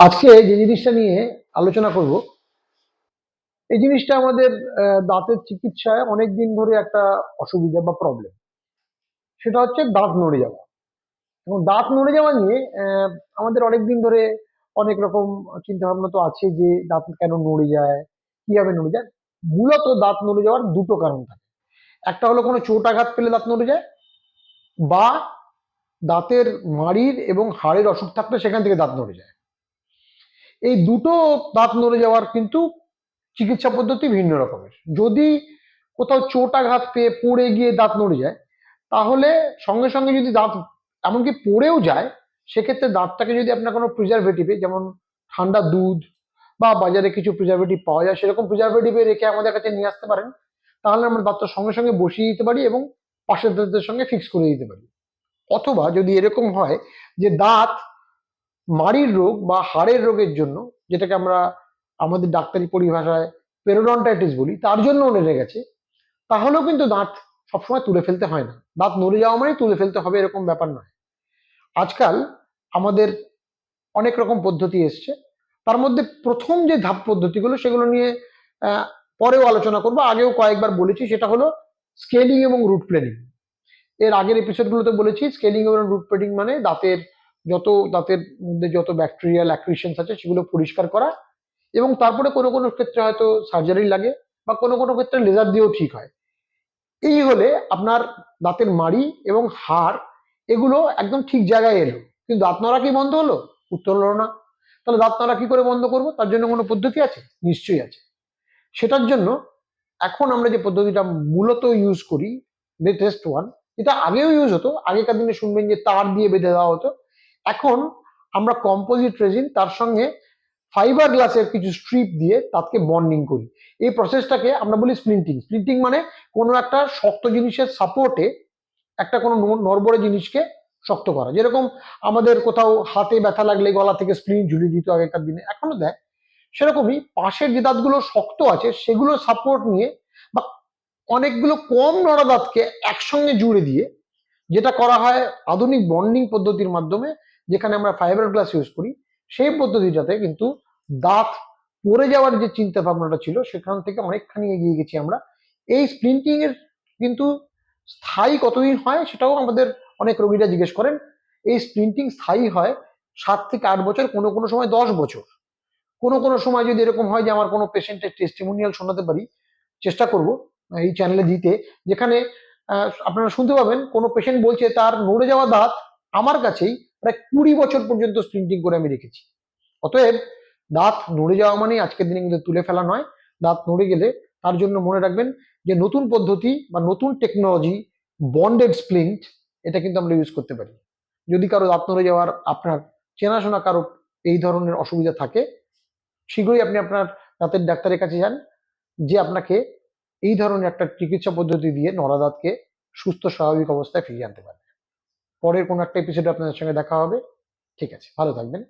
আজকে যে জিনিসটা নিয়ে আলোচনা করব, এই জিনিসটা আমাদের দাঁতের চিকিৎসায় অনেকদিন ধরে একটা অসুবিধা বা প্রবলেম। সেটা হচ্ছে দাঁত নড়ে যাওয়া। এবং দাঁত নড়ে যাওয়া নিয়ে আমাদের অনেকদিন ধরে অনেক রকম চিন্তা ভাবনা তো আছে যে দাঁত কেন নড়ে যায়, কিভাবে নড়ে যায়। মূলত দাঁত নড়ে যাওয়ার দুটো কারণ থাকে। একটা হলো কোনো চোট আঘাত পেলে দাঁত নড়ে যায়, বা দাঁতের মাড়ির এবং হাড়ের অসুখ থাকলে সেখান থেকে দাঁত নড়ে যায়। এই দুটো দাঁত নড়ে যাওয়ার কিন্তু চিকিৎসা পদ্ধতি ভিন্ন রকমের। যদি কোথাও চোট আঘাত পেয়ে পড়ে গিয়ে দাঁত নড়ে যায়, তাহলে সঙ্গে সঙ্গে যদি দাঁত এমনকি পড়েও যায়, সেক্ষেত্রে দাঁতটাকে যদি আপনার কোনো প্রিজারভেটিভে, যেমন ঠান্ডা দুধ বা বাজারে কিছু প্রিজারভেটিভ পাওয়া যায়, সেরকম প্রিজারভেটিভে রেখে আমাদের কাছে নিয়ে আসতে পারেন, তাহলে আমরা দাঁতটা সঙ্গে সঙ্গে বসিয়ে দিতে পারি এবং পাশের দাঁতের সঙ্গে ফিক্স করে দিতে পারি। অথবা যদি এরকম হয় যে দাঁত মাড়ির রোগ বা হাড়ের রোগের জন্য, যেটাকে আমরা আমাদের ডাক্তারি পরিভাষায় পেরোডন্টাইটিস বলি, তার জন্য নেড়ে গেছে, তাহলেও কিন্তু দাঁত সবসময় তুলে ফেলতে হয় না। দাঁত নড়ে যাওয়া মানে তুলে ফেলতে হবে এরকম ব্যাপার নয়। আজকাল আমাদের অনেক রকম পদ্ধতি এসছে। তার মধ্যে প্রথম যে ধাপ পদ্ধতিগুলো, সেগুলো নিয়ে পরেও আলোচনা করবো, আগেও কয়েকবার বলেছি। সেটা হলো স্কেলিং এবং রুট প্ল্যানিং। এর আগের এপিসোডগুলোতে বলেছি স্কেলিং এবং রুট প্ল্যানিং মানে দাঁতের মধ্যে যত ব্যাকটেরিয়াল অ্যাক্রিশনস আছে সেগুলো পরিষ্কার করা, এবং তারপরে কোনো কোনো ক্ষেত্রে হয়তো সার্জারি লাগে, বা কোনো কোনো ক্ষেত্রে লেজার দিয়েও ঠিক হয়। এই হলে আপনার দাঁতের মাড়ি এবং হাড় এগুলো একদম ঠিক জায়গায় এলো, কিন্তু দাঁত নড়া কি বন্ধ হলো? উত্তর হলো না। তাহলে দাঁত নড়া কি করে বন্ধ করবো? তার জন্য কোনো পদ্ধতি আছে? নিশ্চয়ই আছে। সেটার জন্য এখন আমরা যে পদ্ধতিটা মূলত ইউজ করি, লেটেস্ট ওয়ান, এটা আগেও ইউজ হতো। আগেকার দিনে শুনবেন যে তার দিয়ে বেঁধে দেওয়া হতো। এখন আমরা কম্পোজিট রেজিন, তার সঙ্গে ফাইবার গ্লাসের কিছু স্ট্রিপ দিয়ে তাকে বন্ডিং করি। এই প্রসেসটাকে আমরা বলি স্প্লিন্টিং। স্প্লিন্টিং মানে কোনো একটা শক্ত জিনিসের সাপোর্টে একটা কোনো নড়বড়ে জিনিসকে শক্ত করা। যেরকম আমাদের কোথাও হাতে ব্যথা লাগলে গলা থেকে স্প্লিন ঝুলিয়ে দিত আগেকার দিনে, এখনো দেয়। সেরকমই পাশের যে দাঁতগুলো শক্ত আছে সেগুলো সাপোর্ট নিয়ে, বা অনেকগুলো কম নড়া দাঁতকে একসঙ্গে জুড়ে দিয়ে, যেটা করা হয় আধুনিক বন্ডিং পদ্ধতির মাধ্যমে, যেখানে আমরা ফাইবার গ্লাস ইউজ করি, সেই পদ্ধতিটাতে কিন্তু দাঁত পড়ে যাওয়ার যে চিন্তা ভাবনাটা ছিল সেখান থেকে অনেকখানি এগিয়ে গেছি আমরা। এই স্প্লিন্টিং এর কিন্তু স্থায়ী কতদিন হয় সেটাও আমাদের অনেক রোগীরা জিজ্ঞেস করেন। এই স্প্লিন্টিং স্থায়ী হয় 7 থেকে 8 বছর, কোনো কোনো সময় 10 বছর। কোনো কোনো সময় যদি এরকম হয় যে আমার কোনো পেশেন্টের টেস্টিমোনিয়াল শোনাতে পারি, চেষ্টা করব এই চ্যানেলে দিতে, যেখানে আপনারা শুনতে পাবেন কোনো পেশেন্ট বলছে তার নড়ে যাওয়া দাঁত আমার কাছেই প্রায় 20 বছর পর্যন্ত স্প্লিন্টিং করে আমি রেখেছি। অতএব দাঁত নড়ে যাওয়া মানে আজকের দিনে কিন্তু তুলে ফেলা নয়। দাঁত নড়ে গেলে তার জন্য মনে রাখবেন যে নতুন পদ্ধতি বা নতুন টেকনোলজি, বন্ডেড স্প্লিন্ট, এটা কিন্তু আমরা ইউজ করতে পারি। যদি কারো দাঁত নড়ে যাওয়ার আপনার চেনাশোনা কারো এই ধরনের অসুবিধা থাকে, শীঘ্রই আপনি আপনার দাঁতের ডাক্তারের কাছে যান, যে আপনাকে এই ধরনের একটা চিকিৎসা পদ্ধতি দিয়ে নড়া দাঁতকে সুস্থ স্বাভাবিক অবস্থায় ফিরিয়ে আনতে পারবে। পরের কোনো একটা এপিসোডে আপনাদের সঙ্গে দেখা হবে। ঠিক আছে, ভালো থাকবেন।